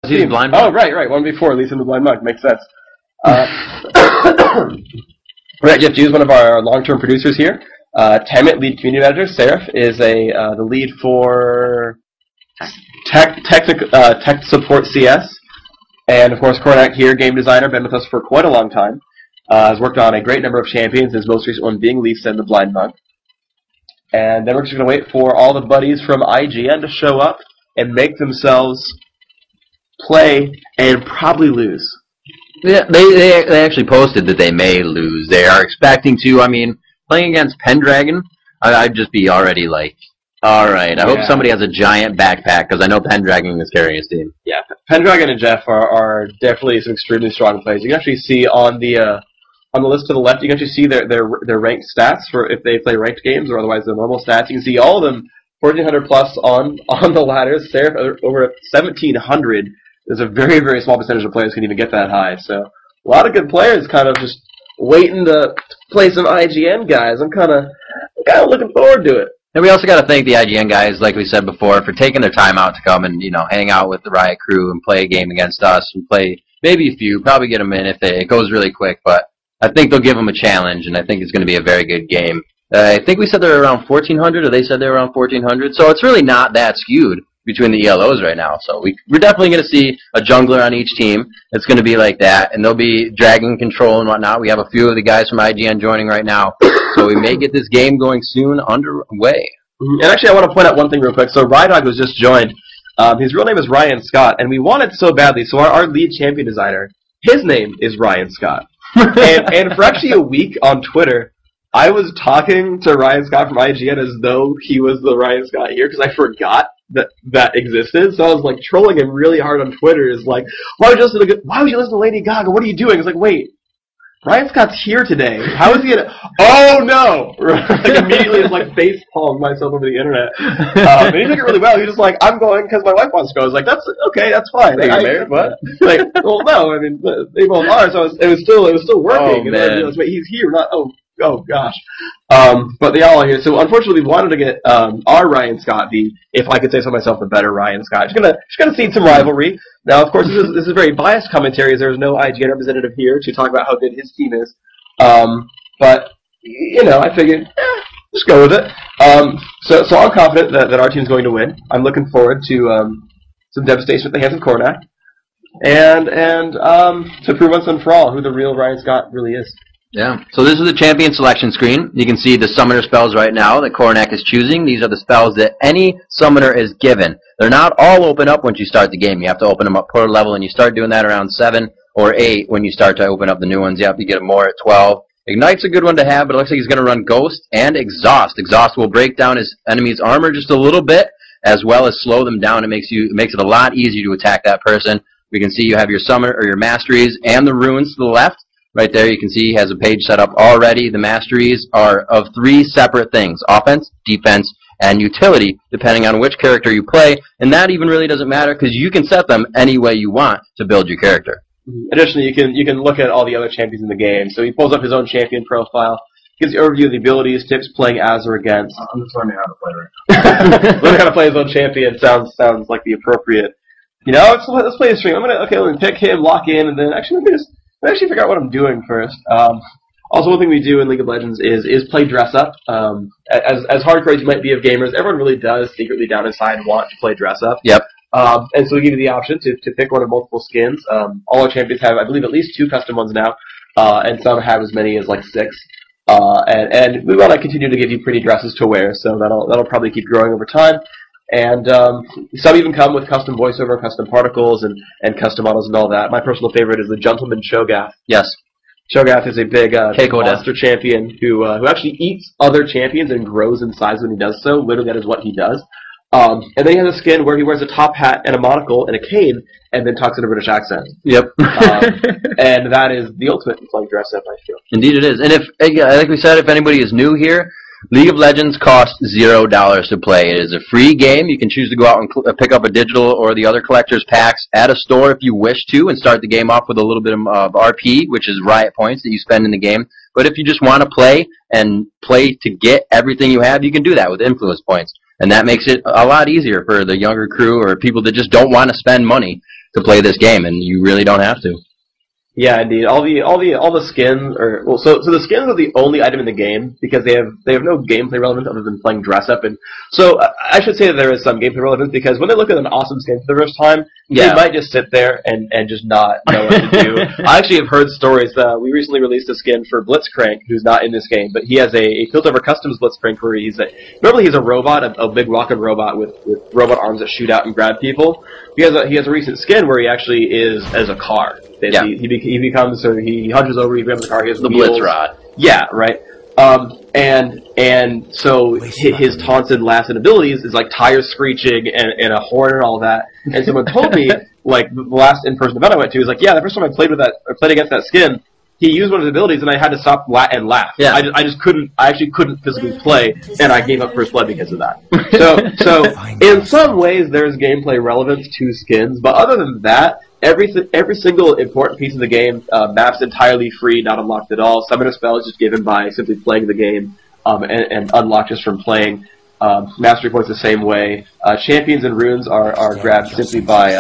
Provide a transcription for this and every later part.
He's blind monk. Oh, right. One before Lisa and the Blind Monk. Makes sense. Right, Jeff G is one of our long-term producers here. Tamit, lead community manager. Seraph is the lead for tech support CS. And, of course, Coronach here, game designer, been with us for quite a long time. Has worked on a great number of champions, his most recent one being Lisa and the Blind Monk. And then we're just going to wait for all the buddies from IGN to show up and make themselves play and probably lose. Yeah, they actually posted that they may lose. They are expecting to. I mean, playing against Pendragon, I'd just be already like, all right, I hope somebody has a giant backpack, because I know Pendragon is carrying his team. Yeah, Pendragon and Jeff are definitely some extremely strong players. You can actually see on the list to the left, you can actually see their ranked stats for if they play ranked games, or otherwise their normal stats. You can see all of them 1,400 plus on the ladders. Seraph over 1,700. There's a very, very small percentage of players can even get that high. So a lot of good players kind of just waiting to play some IGN guys. I'm kind of looking forward to it. And we also got to thank the IGN guys, like we said before, for taking their time out to come and hang out with the Riot crew and play a game against us and play maybe a few, probably get them in if it goes really quick. But I think they'll give them a challenge, and I think it's going to be a very good game. I think we said they're around 1,400, or they said they're around 1,400. So it's really not that skewed between the ELOs right now. So we're definitely going to see a jungler on each team. It's going to be like that, and they'll be dragging control and whatnot. We have a few of the guys from IGN joining right now, so we may get this game going soon underway. And actually, I want to point out one thing real quick. So Rydog was just joined. His real name is Ryan Scott, and we want it so badly. So our lead champion designer, his name is Ryan Scott. and for actually a week on Twitter, I was talking to Ryan Scott from IGN as though he was the Ryan Scott here, because I forgot that existed. So I was like trolling him really hard on Twitter. Is like, why would you listen to Lady Gaga? What are you doing? It's like, wait, Ryan Scott's here today. How is he gonna? Oh no! Like immediately, just like face palmed myself over the internet. And he took it really well. He was just like, I'm going because my wife wants to go. I was like, that's okay, that's fine. Are you married? What? Like, well, no. I mean, they both are. So it was still working. Oh, and man. then I realized, wait, he's here. Not oh gosh. But they all are here. So unfortunately, we wanted to get our Ryan Scott, if I could say so myself, the better Ryan Scott. Just gonna seed some rivalry. Now, of course, this is very biased commentary, as there's no IGN representative here to talk about how good his team is. But I figured, just go with it. So I'm confident that our team's going to win. I'm looking forward to some devastation at the hands of Coronach, and to prove once and for all who the real Ryan Scott really is. Yeah. So this is the champion selection screen. You can see the summoner spells right now that Coronach is choosing. These are the spells that any summoner is given. They're not all open up once you start the game. You have to open them up per level, and you start doing that around 7 or 8 when you start to open up the new ones. You have to get more at 12. Ignite's a good one to have, but it looks like he's going to run Ghost and Exhaust. Exhaust will break down his enemy's armor just a little bit, as well as slow them down. It makes it a lot easier to attack that person. We can see you have your summoner or your masteries and the runes to the left. Right there, you can see he has a page set up already. The masteries are of 3 separate things: offense, defense, and utility, depending on which character you play. And that even really doesn't matter, because you can set them any way you want to build your character. Additionally, you can look at all the other champions in the game. So he pulls up his own champion profile, gives you an overview of the abilities, tips playing as or against. I'm just learning how to play right now. Learning how to play his own champion sounds like the appropriate. Let's play a stream. Let me pick him, lock in, and then actually let me figure out what I'm doing first. Also, one thing we do in League of Legends is play dress up. As hardcore as you might be of gamers, everyone really does secretly down inside want to play dress up. Yep. And so we give you the option to pick one of multiple skins. All our champions have, I believe, at least 2 custom ones now, and some have as many as like 6. And we want to continue to give you pretty dresses to wear, so that'll probably keep growing over time. And some even come with custom voiceover, custom particles, and custom models and all that. My personal favorite is the Gentleman Cho'Gath. Yes. Cho'Gath is a big monster champion who actually eats other champions and grows in size when he does so. Literally, that is what he does. And then he has a skin where he wears a top hat and a monocle and a cane, and then talks in a British accent. Yep. And that is the ultimate in playing dress up, I feel. Indeed it is. And like we said, if anybody is new here, League of Legends costs $0 to play. It is a free game. You can choose to go out and pick up a digital or the other collector's packs at a store if you wish to, and start the game off with a little bit of RP, which is Riot points that you spend in the game. But if you just want to play and play to get everything you have, you can do that with influence points. And that makes it a lot easier for the younger crew or people that just don't want to spend money. to play this game, and you really don't have to. Yeah, indeed. All the skins are so the skins are the only item in the game because they have no gameplay relevance other than playing dress up. And so I should say that there is some gameplay relevance because when they look at an awesome skin for the first time, they might just sit there and just not know what to do. I actually have heard stories. We recently released a skin for Blitzcrank, who's not in this game, but he has a Piltover Customs Blitzcrank where normally he's a robot, a big rockin' robot with robot arms that shoot out and grab people. He has a recent skin where he actually is as a car. Yeah. He becomes, so he hunches over, he grabs the car, he has the wheels. Blitz Rod. Yeah, right. And so his taunts and lasting abilities is like tires screeching and a horn and all that. And someone told me, like, the last in-person event I went to, is like, yeah, the first time I played against that skin, he used one of his abilities and I had to stop and laugh. Yeah. I actually couldn't physically play, and I gave up first blood because of that. So in some ways there's gameplay relevance to skins, but other than that, every single important piece of the game, maps entirely free, not unlocked at all. Summoner spell is just given by simply playing the game, and unlocked just from playing. Mastery points the same way. Champions and runes are grabbed simply by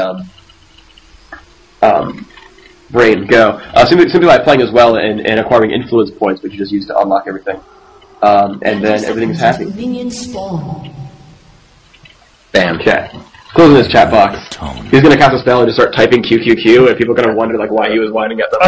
Brain Go. Simply by playing as well and acquiring influence points, which you just use to unlock everything. And then everything's happy. Bam. Okay. Closing this chat box. He's going to cast a spell and just start typing QQQ, and people are going to wonder like why he was whining at them.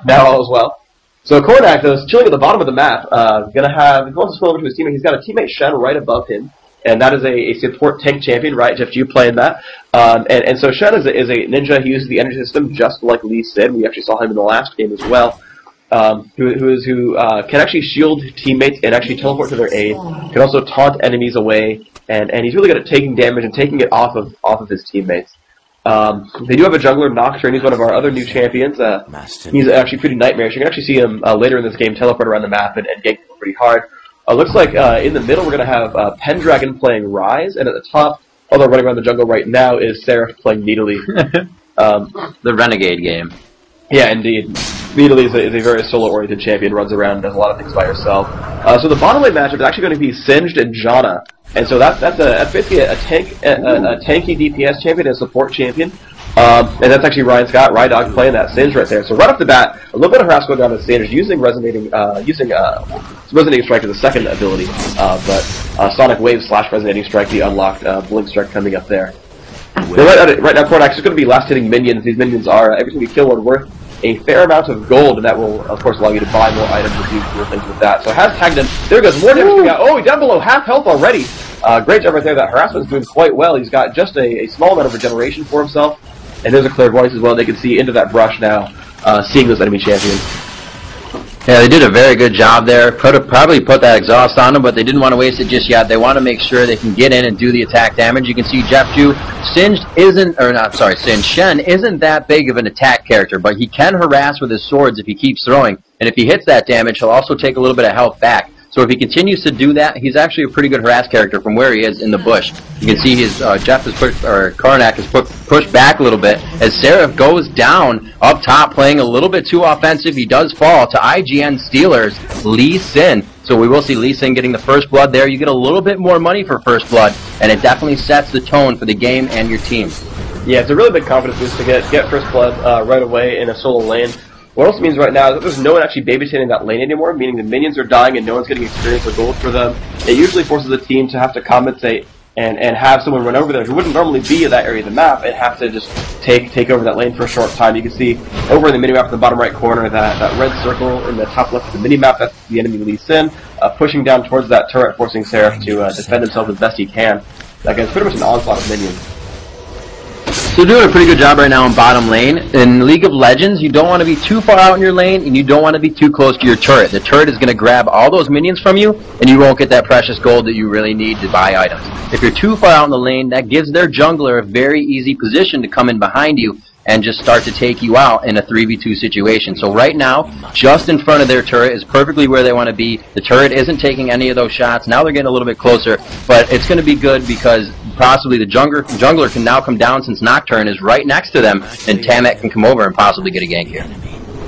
Now all is well. So Coronach, though, is chilling at the bottom of the map. He wants to swim over to his teammate. He's got a teammate Shen right above him, and that is a support tank champion, right? Jeff, you playing that? And so Shen is a ninja. He uses the energy system just like Lee Sin. We actually saw him in the last game as well. Who can actually shield teammates and actually teleport to their aid. Can also taunt enemies away. And he's really good at taking damage and taking it off of his teammates. They do have a jungler, Nocturne. He's one of our other new champions. He's actually pretty nightmarish. You can actually see him later in this game teleport around the map and gank people pretty hard. Looks like in the middle we're going to have Pendragon playing Rise, and at the top, although running around the jungle right now, is Seraph playing Needly. The Renegade game. Yeah, indeed. Needly is a very solo-oriented champion, runs around, does a lot of things by herself. So the bottom lane matchup is actually going to be Singed and Janna. And so that's basically a tanky DPS champion and a support champion. And that's actually Ryan Scott, Rydog playing that Singed right there. So right off the bat, a little bit of harass going down to Singed using Resonating Strike as a second ability. But Sonic Wave / Resonating Strike, the unlocked Blink Strike coming up there. Right now, Coronach is going to be last hitting minions. These minions are, every time you kill one, worth a fair amount of gold, and that will, of course, allow you to buy more items and do cool things with that. So has tagged him. There goes more damage coming out. Oh, down below half health already. Great job right there. That harassment is doing quite well. He's got just a small amount of regeneration for himself. And there's a clairvoyance as well. They can see into that brush now, seeing those enemy champions. Yeah, they did a very good job there. Probably put that exhaust on them, but they didn't want to waste it just yet. They want to make sure they can get in and do the attack damage. You can see Jeff Ju, Shen isn't that big of an attack character, but he can harass with his swords if he keeps throwing. And if he hits that damage, he'll also take a little bit of health back. So if he continues to do that, he's actually a pretty good harass character from where he is in the bush. You can see his Coronach is pushed back a little bit as Seraph goes down up top, playing a little bit too offensive. He does fall to IGN Steelers Lee Sin. So we will see Lee Sin getting the first blood there. You get a little bit more money for first blood, and it definitely sets the tone for the game and your team. Yeah, it's a really big confidence boost to get first blood right away in a solo lane. What also means right now is that there's no one actually babysitting that lane anymore, meaning the minions are dying and no one's getting experience or gold for them. It usually forces the team to have to compensate and have someone run over there who wouldn't normally be in that area of the map and have to just take over that lane for a short time. You can see over in the minimap in the bottom right corner that red circle in the top left of the minimap, that's the enemy Lee Sin, pushing down towards that turret, forcing Seraph to defend himself as best he can. Again, it's pretty much an onslaught of minions. So they're doing a pretty good job right now in bottom lane. In League of Legends, you don't want to be too far out in your lane, and you don't want to be too close to your turret. The turret is going to grab all those minions from you, and you won't get that precious gold that you really need to buy items. If you're too far out in the lane, that gives their jungler a very easy position to come in behind you and just start to take you out in a 3v2 situation. So right now, just in front of their turret is perfectly where they want to be. The turret isn't taking any of those shots. Now they're getting a little bit closer, but it's going to be good because possibly the jungler can now come down since Nocturne is right next to them, and Tamet can come over and possibly get a gank here.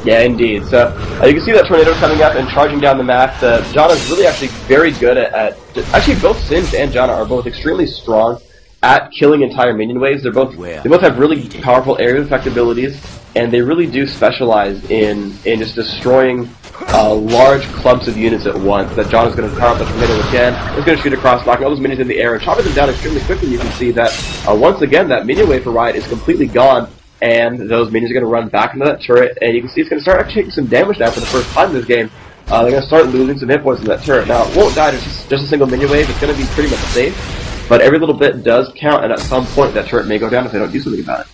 Yeah, indeed. So you can see that tornado coming up and charging down the map. Janna is really actually very good at actually both Singed and Janna are both extremely strong at killing entire minion waves. They both have really powerful area effect abilities, and they really do specialize in just destroying large clumps of units at once. That John is going to power up the tornado again. He's going to shoot across, knocking all those minions in the air and chopping them down extremely quickly. You can see that once again that minion wave for Riot is completely gone, and those minions are going to run back into that turret, and you can see it's going to start actually taking some damage now for the first time in this game. They're going to start losing some hit points in that turret. Now, it won't die just a single minion wave. It's going to be pretty much safe, but every little bit does count, and at some point that turret may go down if they don't do something about it.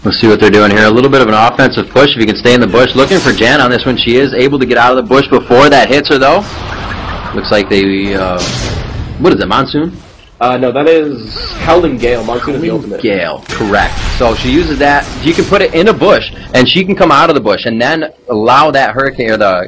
Let's see what they're doing here. A little bit of an offensive push if you can stay in the bush. Looking for Jan on this one. She is able to get out of the bush before that hits her, though. Looks like they... what is it, Monsoon? No, that is Howling Gale. Monsoon is the ultimate. Gale, correct. So she uses that. You can put it in a bush, and she can come out of the bush, and then allow that hurricane, or the...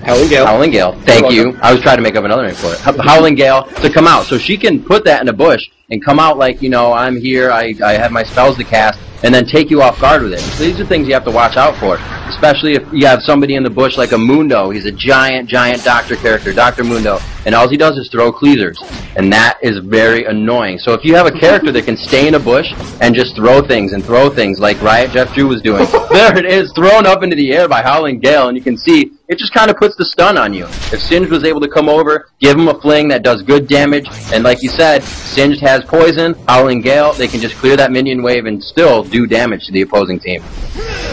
Howling Gale. Howling Gale. Thank you. I was trying to make up another name for it. Howling Gale to come out. So she can put that in a bush and come out like, you know, I'm here, I have my spells to cast, and then take you off guard with it. So these are things you have to watch out for, especially if you have somebody in the bush like a Mundo. He's a giant doctor character, Dr. Mundo, and all he does is throw cleavers, and that is very annoying. So if you have a character that can stay in a bush and just throw things like Riot Jeff Drew was doing, there it is, thrown up into the air by Howling Gale, and you can see it just kind of puts the stun on you. If Singed was able to come over, give him a fling that does good damage, and like you said, Singed has poison, Howling Gale, they can just clear that minion wave and still do damage to the opposing team.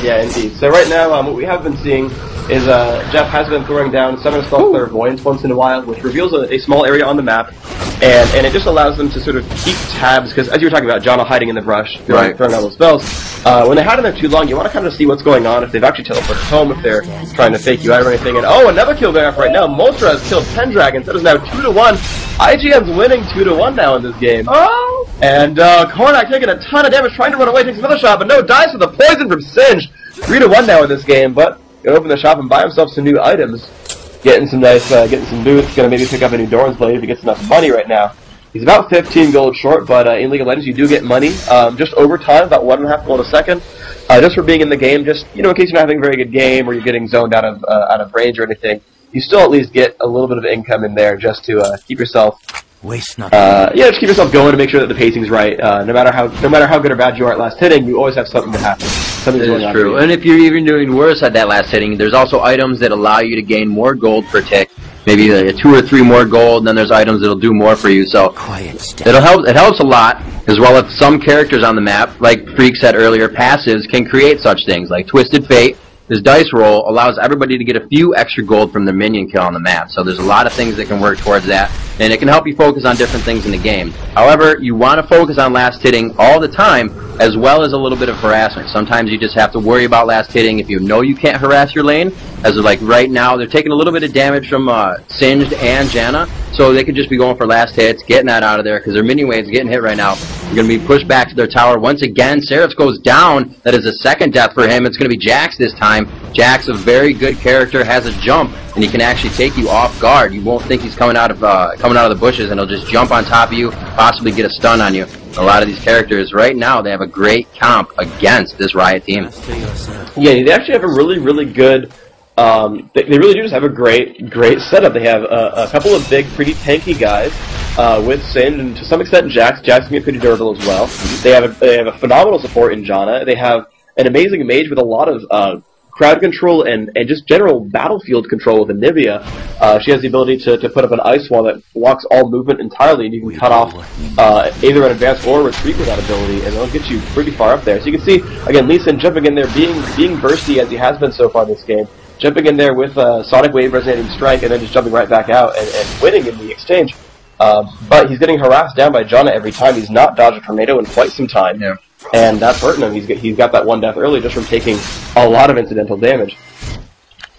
Yeah, indeed. So right now, what we have been seeing is Jeff has been throwing down Summon Spell Clairvoyance once in a while, which reveals a small area on the map, and it just allows them to sort of keep tabs, because as you were talking about, Jono hiding in the brush, throwing all those spells, when they hide in there too long, you want to kind of see what's going on, if they've actually teleported home, if they're trying to fake you out or anything, and oh, another kill going off right now. Moltra has killed 10 dragons, that is now 2-1. IGN's winning 2-1 now in this game. Oh! And Coronach taking a ton of damage, trying to run away, takes another shot, but no, dies to the poison from Singed. 3-1 now in this game, but gonna open the shop and buy himself some new items. Getting some nice, getting some boots, gonna maybe pick up a new Doran's Blade if he gets enough money right now. He's about 15 gold short, but in League of Legends you do get money, just over time, about 1.5 gold a second, just for being in the game, just, you know, in case you're not having a very good game, or you're getting zoned out of range or anything, you still at least get a little bit of income in there just to keep yourself just keep yourself going to make sure that the pacing's right. No matter how good or bad you are at last hitting, you always have something to happen. That is true. And if you're even doing worse at that last hitting, there's also items that allow you to gain more gold per tick. Maybe 2 or 3 more gold, and then there's items that'll do more for you. So it'll help. It helps a lot, as well as some characters on the map, like Freak said earlier, passives can create such things like Twisted Fate. This dice roll allows everybody to get a few extra gold from their minion kill on the map. So there's a lot of things that can work towards that, and it can help you focus on different things in the game. However, you want to focus on last hitting all the time, as well as a little bit of harassment. Sometimes you just have to worry about last hitting if you know you can't harass your lane. As like right now, they're taking a little bit of damage from Singed and Janna, so they could just be going for last hits, getting that out of there, because their minion wave's getting hit right now. They're going to be pushed back to their tower. Once again, Seraphs goes down. That is a second death for him. It's going to be Jax this time. Jax, a very good character, has a jump, and he can actually take you off guard. You won't think he's coming out of the bushes, and he'll just jump on top of you, possibly get a stun on you. A lot of these characters right now, they have a great comp against this Riot team. Yeah, they actually have a really good. They really do just have a great setup. They have a couple of big, pretty tanky guys with Singed, and to some extent Jax. Jax can get pretty durable as well. They have a phenomenal support in Janna. They have an amazing mage with a lot of crowd control and just general battlefield control with Anivia. She has the ability to put up an ice wall that blocks all movement entirely, and you can cut off either an advance or a retreat with that ability, and it'll get you pretty far up there. So you can see, again, Lee Sin jumping in there, being bursty as he has been so far this game, jumping in there with Sonic Wave Resonating Strike, and then just jumping right back out and winning in the exchange. But he's getting harassed down by Janna every time. He's not dodged a tornado in quite some time. Yeah. And that's hurting him. He's got that one death early just from taking a lot of incidental damage.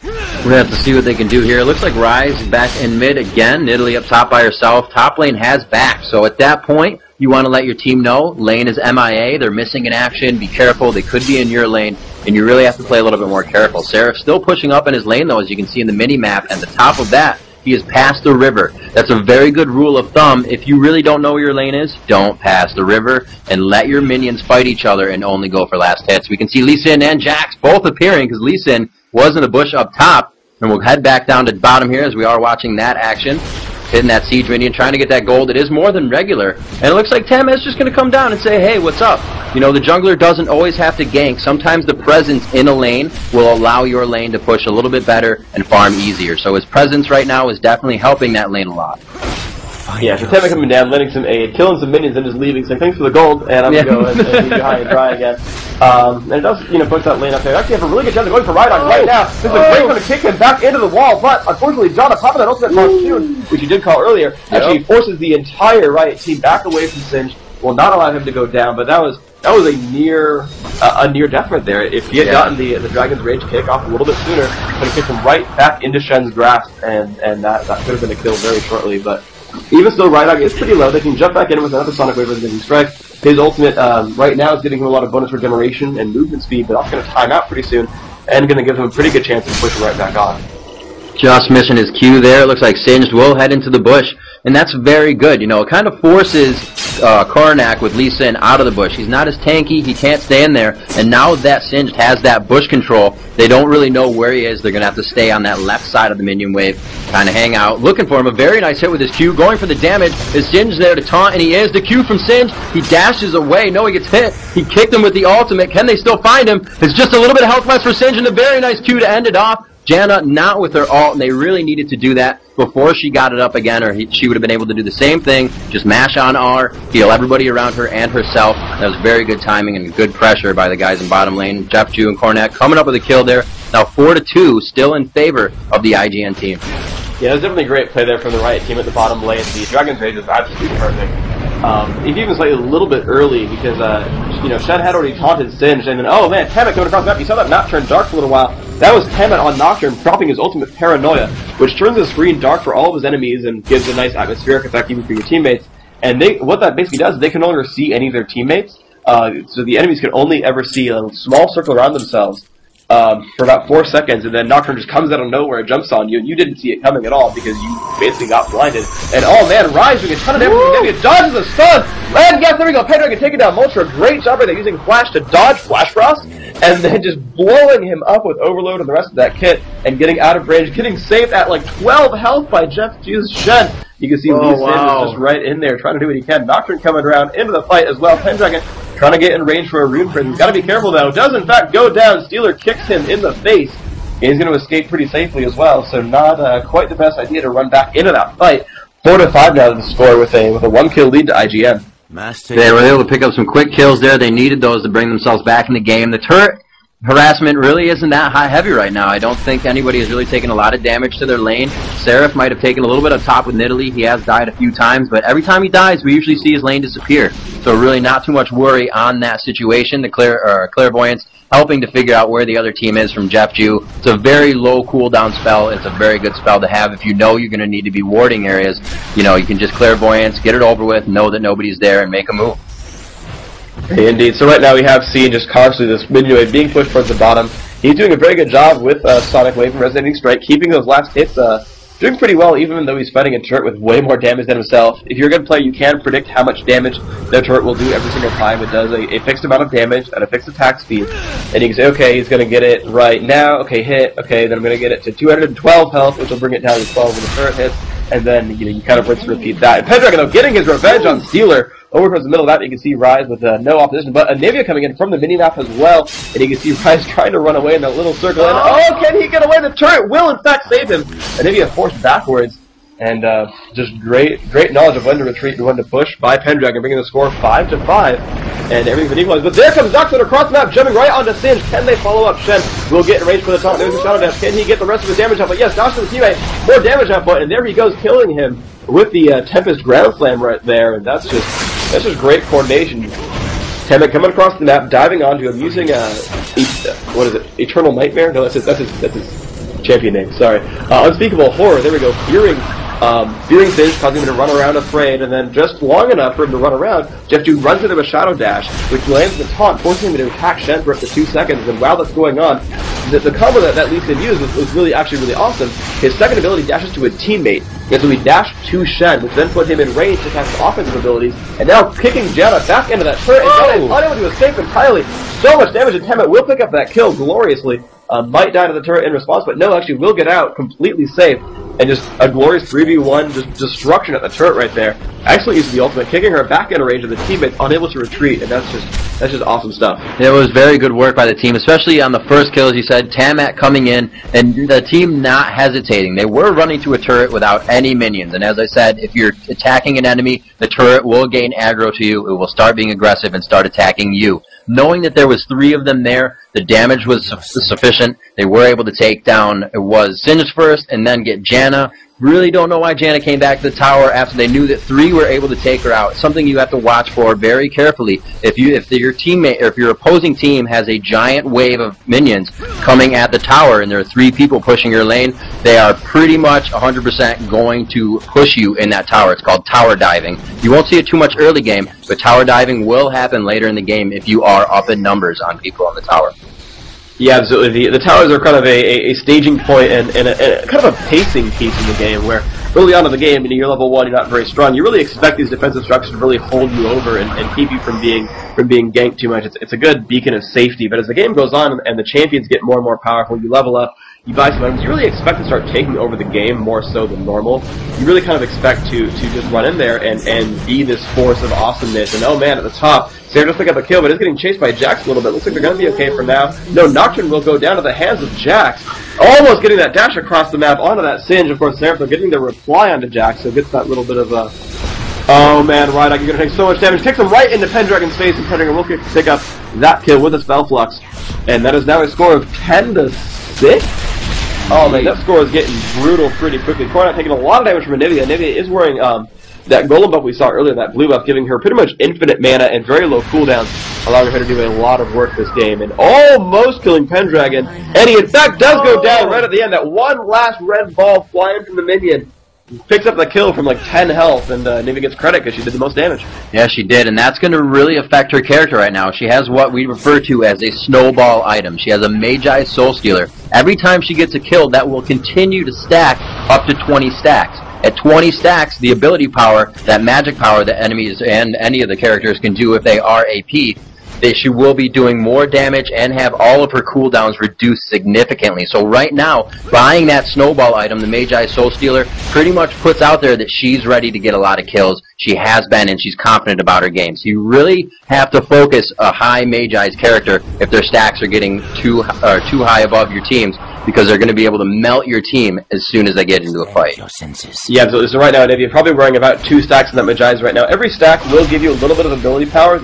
We're going to have to see what they can do here. It looks like Ryze is back in mid again. Nidalee up top by herself. Top lane has back. So at that point, you want to let your team know lane is MIA. They're missing in action. Be careful. They could be in your lane. And you really have to play a little bit more careful. Seraph still pushing up in his lane, though, as you can see in the mini-map. And the top of that, he is past the river. That's a very good rule of thumb. If you really don't know where your lane is, don't pass the river and let your minions fight each other and only go for last hits. We can see Lee Sin and Jax both appearing because Lee Sin was in the bush up top. And we'll head back down to bottom here as we are watching that action. hitting that siege minion, trying to get that gold. It is more than regular, and it looks like Tammet's just going to come down and say, hey, what's up? You know, the jungler doesn't always have to gank. Sometimes the presence in a lane will allow your lane to push a little bit better and farm easier. So his presence right now is definitely helping that lane a lot. Yeah, so Tammet coming down, lending some aid, killing some minions, and just leaving, saying thanks for the gold, and I'm going to go and leave you high and dry again. And it does, you know, push that lane up there. Actually have a really good chance of going for Rydog right now. This is a great one to kick him back into the wall, but unfortunately, John, on top of that ultimate monsoon, which he did call earlier, actually forces the entire Riot team back away from Singe, will not allow him to go down, but that was a near death right there. If he had gotten the Dragon's Rage kick off a little bit sooner, it would have kicked him right back into Shen's grasp, and that could have been a kill very shortly, but even still, Rydog is pretty low. They can jump back in with another Sonic Wave and strike. His ultimate right now is giving him a lot of bonus regeneration and movement speed, but that's going to time out pretty soon and going to give him a pretty good chance to push right back on. Just missing his Q there. It looks like Singed will head into the bush, and that's very good. You know, it kind of forces Coronach with Lee Sin out of the bush. He's not as tanky. He can't stay in there, and now that Singed has that bush control, they don't really know where he is. They're going to have to stay on that left side of the minion wave, kind of hang out, looking for him. A very nice hit with his Q, going for the damage. Is Singed there to taunt, and he is. The Q from Singed. He dashes away. No, he gets hit. He kicked him with the ultimate. Can they still find him? It's just a little bit of health left for Singed, and a very nice Q to end it off. Janna not with her ult, and they really needed to do that before she got it up again, or she would have been able to do the same thing, just mash on R, heal everybody around her and herself. That was very good timing and good pressure by the guys in bottom lane. Jeff Ju and Coronach coming up with a kill there. Now 4-2, still in favor of the IGN team. Yeah, it was definitely a great play there from the Riot team at the bottom lane. The Dragon's Rage was absolutely perfect. He even slightly a little bit early because, you know, Shen had already taunted Singe, and then, oh man, Tammet coming across the map. You saw that map turn dark for a little while. That was Tammet on Nocturne dropping his ultimate Paranoia, which turns the screen dark for all of his enemies and gives a nice atmospheric effect even for your teammates. And what that basically does is they can no longer see any of their teammates, so the enemies can only ever see a small circle around themselves for about 4 seconds, and then Nocturne just comes out of nowhere and jumps on you, and you didn't see it coming at all because you basically got blinded. And oh man, Rise doing a ton of damage, dodges a stun, and yes, there we go, Pendragon taking down Moltra, great job right there using Flash to dodge Flash Frost, and then just blowing him up with Overload and the rest of that kit, and getting out of range, getting saved at like 12 health by Jeff Ju's Shen. You can see Lee Sin is just right in there, trying to do what he can. Nocturne coming around into the fight as well. Pendragon trying to get in range for a Rune Prison. Got to be careful though. Does in fact go down. Stealer kicks him in the face. And he's going to escape pretty safely as well. So not quite the best idea to run back into that fight. 4-5 now to the score with a 1-kill lead to IGN. They were able to pick up some quick kills there. They needed those to bring themselves back in the game. The turret harassment really isn't that heavy right now. I don't think anybody has really taken a lot of damage to their lane. Seraph might have taken a little bit of top with Nidalee. He has died a few times, but every time he dies, we usually see his lane disappear. So really not too much worry on that situation. The Clairvoyance helping to figure out where the other team is from Jeff Ju. It's a very low cooldown spell. It's a very good spell to have if you know you're going to need to be warding areas. You know, you can just Clairvoyance, get it over with, know that nobody's there, and make a move. Hey, indeed. So right now we have seen just constantly this minion wave being pushed towards the bottom. He's doing a very good job with Sonic Wave and Resonating Strike, keeping those last hits doing pretty well, even though he's fighting a turret with way more damage than himself. If you're a good player, you can predict how much damage their turret will do every single time. It does a fixed amount of damage at a fixed attack speed. And you can say, okay, he's going to get it right now. Okay, hit. Okay, then I'm going to get it to 212 health, which will bring it down to 12 when the turret hits. And then, you know, you kind of rinse and repeat that. And Pendragon, though, getting his revenge on Stealer. Over towards the middle of that, you can see Rise with no opposition, but Anivia coming in from the mini-map as well, and you can see Rise trying to run away in that little circle, and oh, can he get away? The turret will, in fact, save him. Anivia forced backwards, and just great knowledge of when to retreat and when to push by Pendragon, bringing the score 5-5, and everything's been equalized. But there comes Doxon across the map, jumping right onto Singe. Can they follow up? Shen will get in range for the top. There's a shadow dash. Can he get the rest of his damage output? Yes, Doxon's teammate, more damage output, and there he goes, killing him with the Tempest Ground Slam right there, and that's just great coordination. Tammet coming across the map, diving onto him, using what is it? Eternal Nightmare? No, that's his champion name. Sorry, Unspeakable Horror. There we go. Fearing Singe, causing him to run around afraid, and then just long enough for him to run around, Jeff Ju runs into a Shadow Dash, which lands the taunt, forcing him to attack Shen for up to 2 seconds. And while that's going on, the combo that Lee Sin used was really awesome. His second ability dashes to a teammate, and so he dashed to Shen, which then put him in range to cast offensive abilities, and now kicking Janna back into that turret, and Janna is unable to escape entirely. So much damage, and Tammet will pick up that kill gloriously. Might die to the turret in response, but no, actually will get out completely safe. and just a glorious 3v1 just destruction at the turret right there. Excellent use of the ultimate, kicking her back into range of the teammate, unable to retreat, and that's just awesome stuff. It was very good work by the team, especially on the first kill, as you said. Tamat coming in, and the team not hesitating. They were running to a turret without any minions, and as I said, if you're attacking an enemy, the turret will gain aggro to you. It will start being aggressive and start attacking you. Knowing that there was 3 of them there, the damage was sufficient. They were able to take down, it was Singed first, and then get Janna. Really don't know why Janna came back to the tower after they knew that 3 were able to take her out. Something you have to watch for very carefully. If your teammate or if your opposing team has a giant wave of minions coming at the tower and there are 3 people pushing your lane, they are pretty much 100% going to push you in that tower. It's called tower diving. You won't see it too much early game, but tower diving will happen later in the game if you are up in numbers on people on the tower. Yeah, absolutely. The towers are kind of a staging point and a kind of a pacing piece in the game where early on in the game, you're level 1, you're not very strong. You really expect these defensive structures to really hold you over and keep you from being ganked too much. It's a good beacon of safety. But as the game goes on and the champions get more and more powerful, you level up, you buy some items, you really expect to start taking over the game more so than normal. You really kind of expect to just run in there and be this force of awesomeness. And oh man, at the top, Sarah just picked up a kill, but is getting chased by Jax a little bit. Looks like they're going to be okay for now. No, Nocturne will go down to the hands of Jax. Almost getting that dash across the map onto that Singe. Of course, Seraph getting the reply onto Jax, so gets that little bit of a... Oh man, Rydog, you're going to take so much damage. Takes him right into Pendragon's face, and Pendragon will pick up that kill with a Spell Flux. And that is now a score of 10-6? Oh man, that score is getting brutal pretty quickly. Coronach taking a lot of damage from Anivia. Anivia is wearing that golem buff we saw earlier, that blue buff, giving her pretty much infinite mana and very low cooldowns, allowing her to do a lot of work this game, and almost killing Pendragon. And he in fact does go down right at the end. That one last red ball flying from the minion picks up the kill from like 10 health, and Nivea gets credit because she did the most damage. Yeah, she did, and that's going to really affect her character right now. She has what we refer to as a snowball item. She has a Magi Soul Stealer. Every time she gets a kill, that will continue to stack up to 20 stacks. At 20 stacks, the ability power, that magic power that enemies and any of the characters can do if they are AP, she will be doing more damage and have all of her cooldowns reduced significantly. So right now, buying that snowball item, the Magi Soul Stealer, pretty much puts out there that she's ready to get a lot of kills. She has been, and she's confident about her game. So you really have to focus a high Magi's character if their stacks are getting too high above your teams, because they're going to be able to melt your team as soon as they get into a fight. Yeah, absolutely. So right now, Nivea, probably wearing about 2 stacks in that Magi's right now. Every stack will give you a little bit of ability power,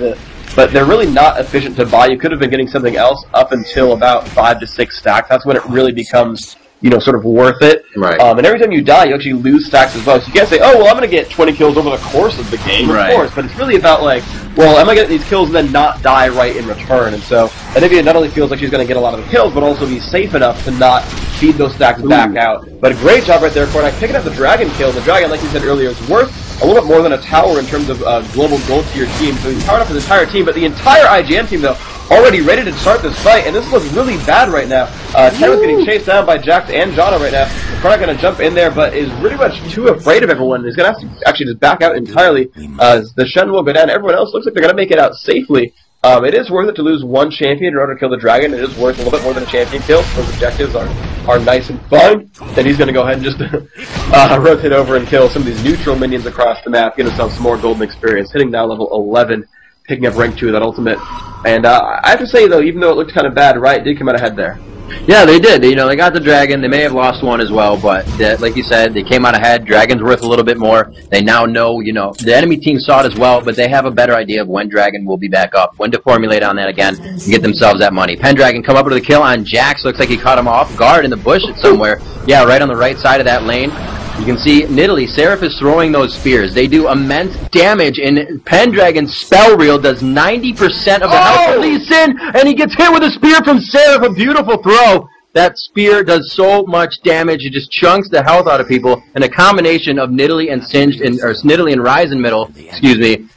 but they're really not efficient to buy. You could have been getting something else up until about 5 to 6 stacks. That's when it really becomes, sort of worth it. Right. And every time you die, you actually lose stacks as well. So you can't say, oh, well, I'm going to get 20 kills over the course of the game, right. Of course. But it's really about, like, well, am I getting these kills and then not die right in return? And so Anivia not only feels like she's going to get a lot of the kills, but also be safe enough to not feed those stacks back out. But a great job right there, Coronach, picking up the Dragon kill. The Dragon, like you said earlier, is worth a little bit more than a tower in terms of global gold to your team. So he's powered up his entire team, but the entire IGN team, though, already ready to start this fight, and this looks really bad right now. Ken is getting chased down by Jax and Janna right now. Coronach going to jump in there, but is really much too afraid of everyone. He's going to have to actually just back out entirely. The Shen will go down. Everyone else looks like they're going to make it out safely. It is worth it to lose 1 champion in order to kill the Dragon. It is worth a little bit more than a champion kill. Those objectives are nice and fun. And he's going to go ahead and just rotate over and kill some of these neutral minions across the map, get himself some more golden experience, hitting now level 11, picking up rank 2 of that ultimate. And I have to say, though, even though it looked kind of bad, Riot did come out ahead there. Yeah, they did. They got the Dragon. They may have lost 1 as well, but like you said, they came out ahead. Dragon's worth a little bit more. They now know, the enemy team saw it as well, but they have a better idea of when Dragon will be back up, when to formulate on that again and get themselves that money. Pendragon come up with a kill on Jax. Looks like he caught him off guard in the bush somewhere. Yeah, right on the right side of that lane. You can see Nidalee, Seraph is throwing those spears. They do immense damage, and Pendragon's spell reel does 90% of the health of Lee Sin, and he gets hit with a spear from Seraph. A beautiful throw. That spear does so much damage, it just chunks the health out of people, and a combination of Nidalee and Nidalee and Ryze in middle,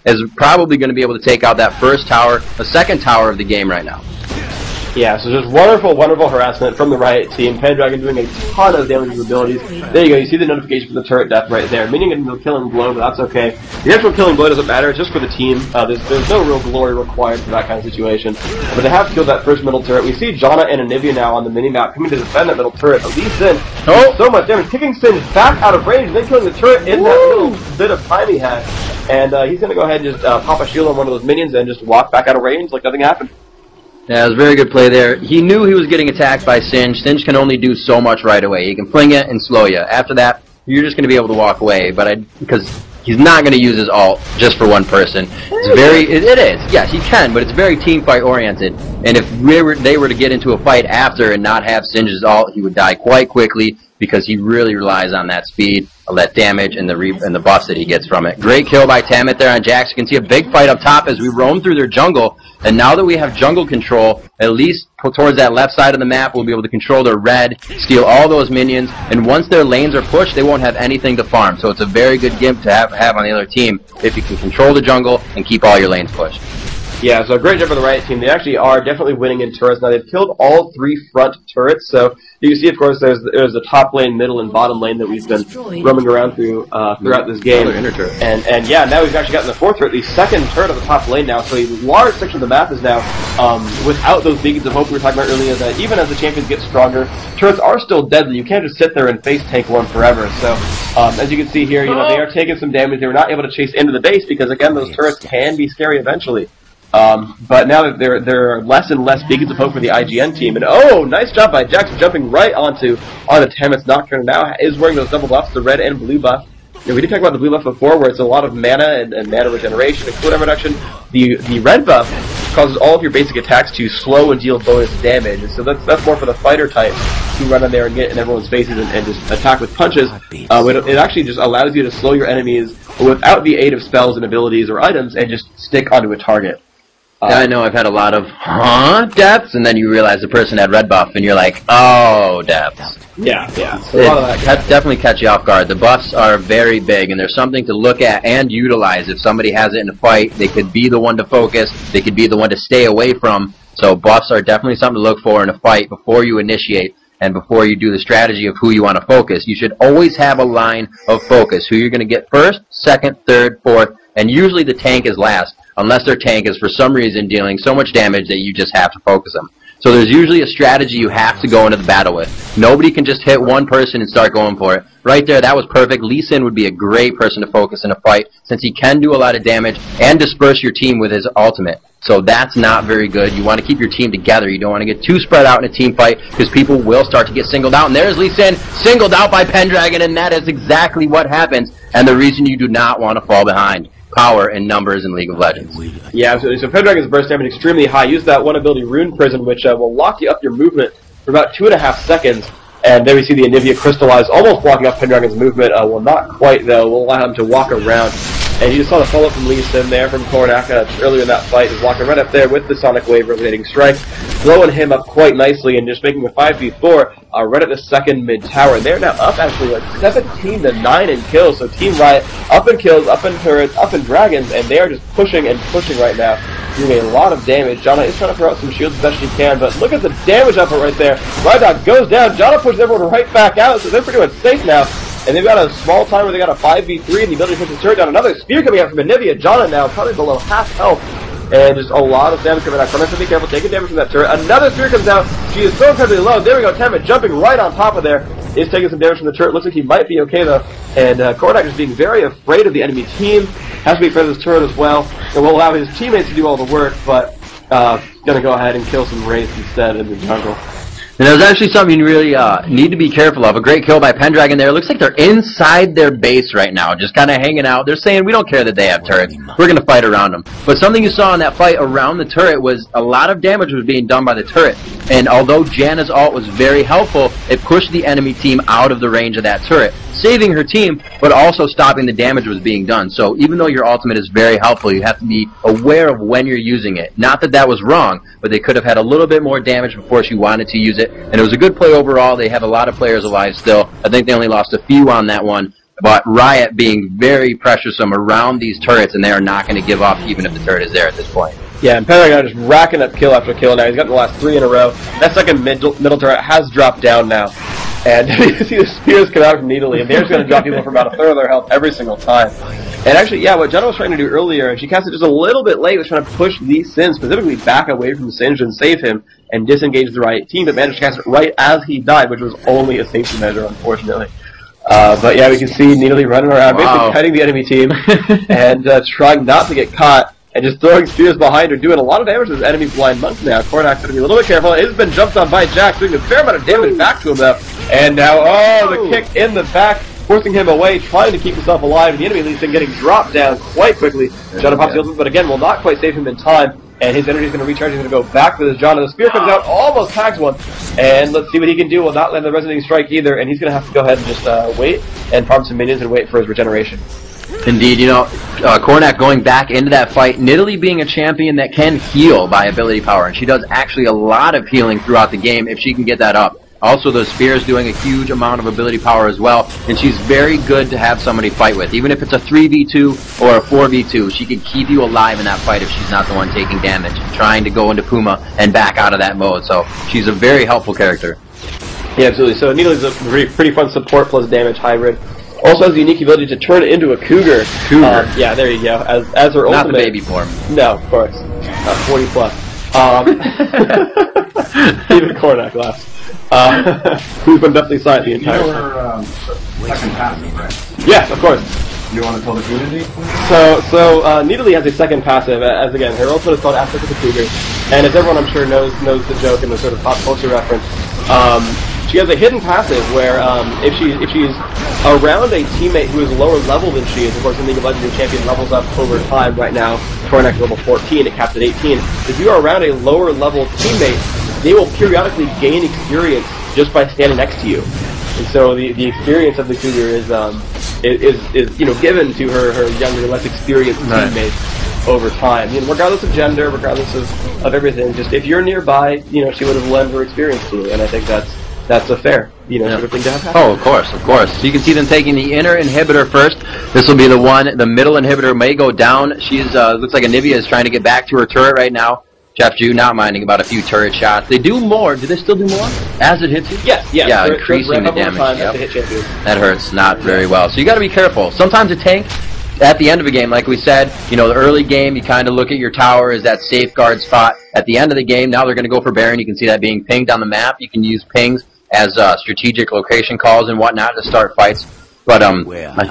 is probably going to be able to take out that first tower, the second tower of the game right now. Yeah, so just wonderful, wonderful harassment from the Riot team. Pendragon doing a ton of damage with his abilities. There you go, you see the notification for the turret death right there. Meaning getting no killing blow, but that's okay. The actual killing blow doesn't matter, it's just for the team. There's no real glory required for that kind of situation. But they have killed that first middle turret. We see Janna and Anivia now on the minimap coming to defend that middle turret. At least Sin, so much damage, kicking Sin back out of range, then killing the turret in that little bit of time he had. And he's going to go ahead and just pop a shield on one of those minions and just walk back out of range like nothing happened. Yeah, it was a very good play there. He knew he was getting attacked by Singe. Singe can only do so much right away. He can fling it and slow you. After that, you're just going to be able to walk away. Because he's not going to use his ult just for one person. It's very, it is. Yes, he can, but it's very team fight oriented. And if they were to get into a fight after and not have Singe's ult, he would die quite quickly because he really relies on that speed, that damage, and the buffs that he gets from it. Great kill by Tammet there on Jax. You can see a big fight up top as we roam through their jungle. And now that we have jungle control, at least towards that left side of the map, we'll be able to control their red, steal all those minions, and once their lanes are pushed, they won't have anything to farm. So it's a very good gimp to have on the other team if you can control the jungle and keep all your lanes pushed. Yeah, so great job for the Riot team. They actually are definitely winning in turrets now. They've killed all 3 front turrets, so you can see, of course, there's the top lane, middle, and bottom lane that we've been roaming around through throughout this game. And yeah, now we've actually gotten the 4th turret, the 2nd turret of the top lane now, so a large section of the map is now without those beacons of hope we were talking about earlier, that even as the champions get stronger, turrets are still deadly. You can't just sit there and face tank one forever. So as you can see here, you know, they are taking some damage. They were not able to chase into the base because, again, those turrets can be scary eventually. But now that there are less and less beacons of hope for the IGN team, and oh, nice job by Jax jumping right onto Tammet's Nocturne, and now is wearing those double buffs, the red and blue buff. You know, we did talk about the blue buff before, where it's a lot of mana and mana regeneration and cooldown reduction. The red buff causes all of your basic attacks to slow and deal bonus damage, and so that's more for the fighter types who run in there and get in everyone's faces and just attack with punches. It actually just allows you to slow your enemies without the aid of spells and abilities or items and just stick onto a target. Yeah, I know I've had a lot of, deaths, and then you realize the person had red buff, and you're like, oh, deaths. Yeah. It definitely catch you off guard. The buffs are very big, and there's something to look at and utilize. If somebody has it in a fight, they could be the one to focus, they could be the one to stay away from. So buffs are definitely something to look for in a fight before you initiate. And before you do the strategy of who you want to focus, you should always have a line of focus. Who you're going to get first, second, third, fourth, and usually the tank is last, unless their tank is for some reason dealing so much damage that you just have to focus them. So there's usually a strategy you have to go into the battle with. Nobody can just hit one person and start going for it. Right there, that was perfect. Lee Sin would be a great person to focus in a fight, since he can do a lot of damage and disperse your team with his ultimate. So that's not very good. You want to keep your team together. You don't want to get too spread out in a team fight, because people will start to get singled out. And there's Lee Sin singled out by Pendragon, and that is exactly what happens, and the reason you do not want to fall behind. Power and numbers in League of Legends. Yeah, absolutely. So Pendragon's burst damage extremely high. Use that one ability, Rune Prison, which will lock you up your movement for about 2.5 seconds. And there we see the Anivia crystallize, almost blocking up Pendragon's movement. Well, not quite, though. We'll allow him to walk around. And you just saw the follow-up from Lee Sin there from Coronach earlier in that fight. He's walking right up there with the Sonic Wave rotating strike, blowing him up quite nicely and just making a 5v4 right at the second mid-tower. And they're now up actually like 17-9 in kills. So Team Riot up in kills, up in turrets, up in dragons, and they are just pushing and pushing right now, doing a lot of damage. Janna is trying to throw out some shields as best she can, but look at the damage output right there. Rydog goes down, Janna pushes everyone right back out, so they're pretty much safe now. And they've got a small time where they got a 5v3 and the ability to push the turret down. Another spear coming out from Anivia. Janna now probably below half health. And just a lot of damage coming out. Coronach, be careful, taking damage from that turret. Another spear comes out. She is so incredibly low. There we go, Tammet jumping right on top of there. Is taking some damage from the turret. Looks like he might be okay though. And Coronach is being very afraid of the enemy team. Has to be afraid of this turret as well. And will allow his teammates to do all the work, but gonna go ahead and kill some wraiths instead in the jungle. And there's actually something you really need to be careful of. A great kill by Pendragon there. It looks like they're inside their base right now, just kind of hanging out. They're saying, we don't care that they have turrets. We're going to fight around them. But something you saw in that fight around the turret was a lot of damage was being done by the turret. And although Janna's ult was very helpful, it pushed the enemy team out of the range of that turret, saving her team, but also stopping the damage that was being done. So even though your ultimate is very helpful, you have to be aware of when you're using it. Not that that was wrong, but they could have had a little bit more damage before she wanted to use it. And it was a good play overall. They have a lot of players alive still. I think they only lost a few on that one. But Riot being very pressuresome around these turrets, and they are not going to give up even if the turret is there at this point. Yeah, and Pendragon just racking up kill after kill now. He's got the last 3 in a row. That second middle turret has dropped down now. And you see the spears come out from Needly, and they're just going to drop people for about a third of their health every single time. And actually, yeah, what Jenna was trying to do earlier, and she cast it just a little bit late, was trying to push Lee Sin specifically back away from Singe and save him and disengage the Riot team, but managed to cast it right as he died, which was only a safety measure, unfortunately. But yeah, we can see Needly running around, basically cutting the enemy team, and trying not to get caught, and just throwing spears behind her, doing a lot of damage to this enemy blind monk now. Coronach's going to be a little bit careful. It has been jumped on by Jack, doing a fair amount of damage back to him though. And now, the kick in the back, forcing him away, trying to keep himself alive, and the enemy at least getting dropped down quite quickly. Janna pops the ultimate, but again, will not quite save him in time, and his energy is going to recharge. He's going to go back with his Janna. The spear comes out, almost tags one, and let's see what he can do. Will not land the resonating strike either, and he's going to have to go ahead and just wait and farm some minions and wait for his regeneration. Indeed, you know, Coronach going back into that fight, Nidalee being a champion that can heal by ability power, and she does actually a lot of healing throughout the game if she can get that up. Also, the spear is doing a huge amount of ability power as well, and she's very good to have somebody fight with. Even if it's a 3v2 or a 4v2, she can keep you alive in that fight if she's not the one taking damage, trying to go into Puma and back out of that mode. So she's a very helpful character. Yeah, absolutely. So Nidalee's a pretty fun support plus damage hybrid. Also has the unique ability to turn it into a cougar. Yeah, there you go. As her ultimate. Not the baby form. No, of course. 40 plus. Even Coronach laughs. Who's been definitely silent the entire time. Second passive, right? Yes, of course. You want to tell the community? So Nidalee has a second passive, as again, her ultimate is called Aspect of the Cougar, and as everyone I'm sure knows the joke and the sort of pop culture reference, she has a hidden passive where if she's around a teammate who is lower level than she is, of course in League of Legends your champion levels up over time. Right now, Coronach level 14, it capped at 18. If you are around a lower level teammate, they will periodically gain experience just by standing next to you. And so the experience of the Cougar is you know, given to her younger, less experienced teammates over time. You know, regardless of gender, regardless of everything, just if you're nearby, you know, she would have lent her experience to you, and I think that's a fair, you know, sort of thing to have happen. Oh, of course, of course. So you can see them taking the inner inhibitor first. This will be the one. The middle inhibitor may go down. She's looks like Anivia is trying to get back to her turret right now. Jeff Jew not minding about a few turret shots. They do more. Do they still do more as it hits you? Yes, yes. Yeah, increasing the damage. Yep. That hurts not very well. So you got to be careful. Sometimes a tank, at the end of a game, like we said, you know, the early game, you kind of look at your tower as that safeguard spot. At the end of the game, now they're going to go for Baron. You can see that being pinged on the map. You can use pings as strategic location calls and whatnot to start fights. But I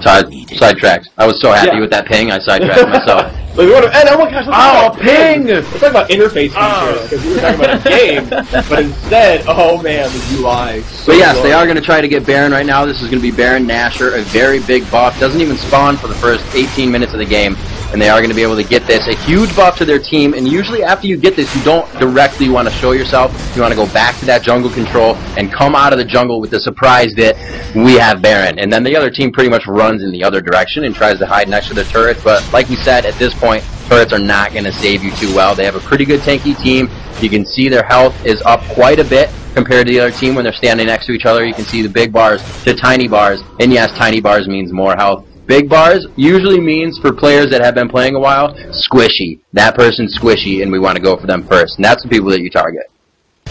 sidetracked. I was so happy with that ping, I sidetracked myself. But we and oh my gosh, oh, ping! Let's talk about interface features, because we were talking about a game, but instead, oh man, the UI. So but yes, they are going to try to get Baron right now. This is going to be Baron Nashor, a very big buff. Doesn't even spawn for the first 18 minutes of the game. And they are going to be able to get this. A huge buff to their team, and usually after you get this, you don't directly want to show yourself. You want to go back to that jungle control and come out of the jungle with the surprise that we have Baron. And then the other team pretty much runs in the other direction and tries to hide next to the turrets. But like we said, at this point, turrets are not going to save you too well. They have a pretty good tanky team. You can see their health is up quite a bit compared to the other team when they're standing next to each other. You can see the big bars to tiny bars. And yes, tiny bars means more health. Big bars usually means, for players that have been playing a while, squishy. That person's squishy, and we want to go for them first. And that's the people that you target.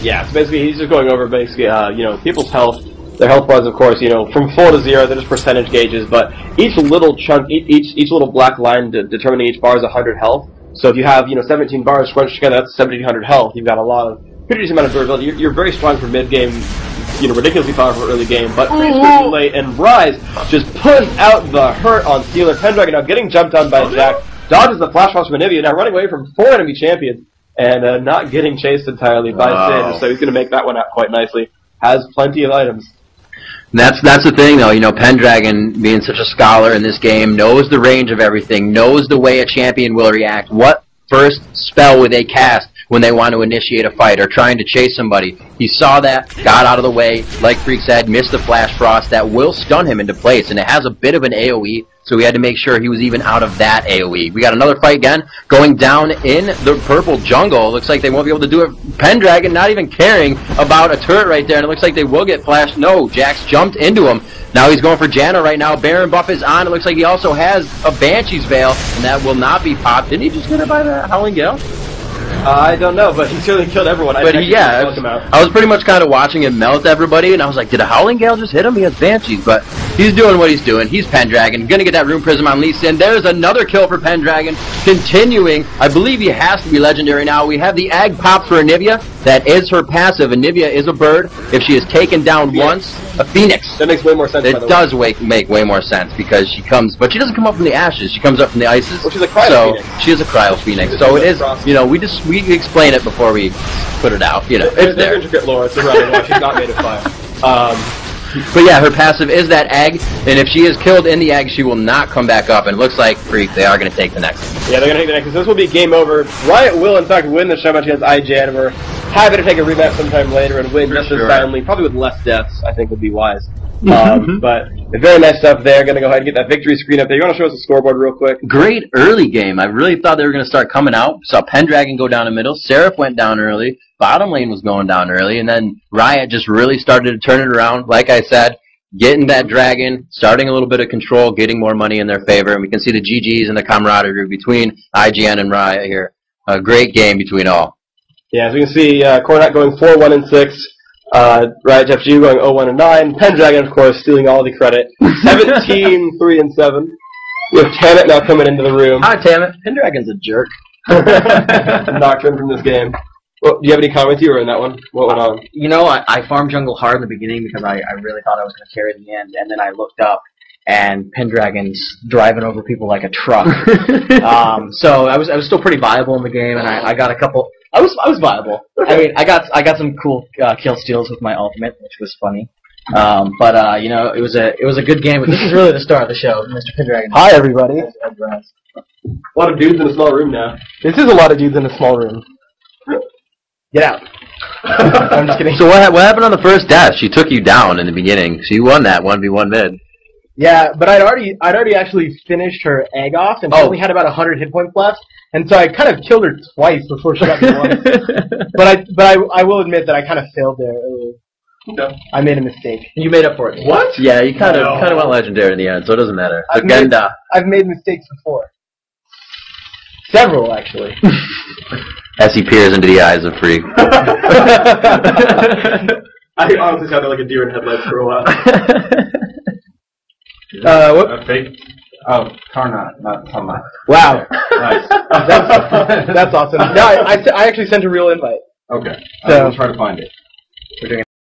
Yeah, so basically he's just going over basically, you know, people's health. Their health bars, of course, you know, from 4 to 0, they're just percentage gauges, but each little chunk, each little black line determining each bar is 100 health. So if you have, you know, 17 bars scrunched together, that's 1,700 health. You've got a lot of, pretty decent amount of durability. You're very strong for mid-game, you know, ridiculously powerful early game, but pretty squishy late, and Rise just puts out the hurt on Stealer. Pendragon now getting jumped on by Jack, dodges the flash toss from Anivia, now running away from 4 enemy champions, and not getting chased entirely by Sin, so he's going to make that one out quite nicely. Has plenty of items. That's the thing, though. You know, Pendragon, being such a scholar in this game, knows the range of everything, knows the way a champion will react. What first spell would they cast when they want to initiate a fight or trying to chase somebody? He saw that, got out of the way, like Freak said, missed the Flash Frost. That will stun him into place, and it has a bit of an AoE, so we had to make sure he was even out of that AoE. We got another fight again, going down in the purple jungle. Looks like they won't be able to do it. Pendragon not even caring about a turret right there, and it looks like they will get flashed. No, Jax jumped into him. Now he's going for Janna right now. Baron buff is on. It looks like he also has a Banshee's Veil, and that will not be popped. Didn't he just get it by the Howling Gale? I don't know, but he certainly killed everyone. But I was pretty much kind of watching him melt everybody, and I was like, did a Howling Gale just hit him? He has Banshees, but he's doing what he's doing. He's Pendragon, gonna get that Rune Prism on Lee Sin. There's another kill for Pendragon, continuing. I believe he has to be legendary now. We have the Ag pop for Anivia. That is her passive. Anivia is a bird. If she is taken down once, a phoenix. That makes way more sense. It does make way more sense because she comes, but she doesn't come up from the ashes. She comes up from the ices. Well, she's a cryo phoenix. She is a cryo phoenix. So it is. You know, we explain it before we put it out. You know, it's there. Intricate lore. It's around why she's not made of fire. But yeah, her passive is that egg, and if she is killed in the egg, she will not come back up. And it looks like Freak, they are going to take the next one. Yeah, they're going to take the next one. So this will be game over. Riot will, in fact, win the show match against IGN. We're happy to take a rematch sometime later and win just as silently, probably with less deaths, I think would be wise. But very nice stuff there. Going to go ahead and get that victory screen up there. You want to show us the scoreboard real quick? Great early game. I really thought they were going to start coming out. Saw Pendragon go down the middle. Seraph went down early. Bottom lane was going down early. And then Riot just really started to turn it around. Like I said, getting that dragon, starting a little bit of control, getting more money in their favor. And we can see the GGs and the camaraderie between IGN and Riot here. A great game between all. Yeah, as we can see, Coronach going 4-1-6. Riot Jeff G going 0-1-9. Pendragon, of course, stealing all the credit. 17-3-7. With Tammet now coming into the room. Hi, Tammet. Pendragon's a jerk. Knocked him from this game. Well, do you have any comments you were in that one? What went on? You know, I farmed jungle hard in the beginning because I really thought I was going to carry the end, and then I looked up, and Pendragon's driving over people like a truck. So I was still pretty viable in the game, and I got a couple. I was viable. I mean, I got some cool kill steals with my ultimate, which was funny. But you know, it was a good game. But this is really the start of the show, Mr. Pendragon. Hi, everybody. A lot of dudes in a small room now. This is a lot of dudes in a small room. Get out. I'm just kidding. So what happened on the first death? She took you down in the beginning. She won that 1v1 mid. Yeah, but I'd already actually finished her egg off, and she only had about 100 hit points left, and so I kind of killed her twice before she got me once. But I will admit that I kind of failed there earlier. Okay. I made a mistake. You made up for it. What? Yeah, you kind of went legendary in the end, so it doesn't matter. I've made mistakes before. Several, actually. As he peers into the eyes of Freak. I honestly sounded like a deer in headlights for a while. What? Fake? Oh, Coronach, not Coronach. Wow. Nice. That's awesome. No, I actually sent a real invite. Okay. So, I'll try to find it. We're doing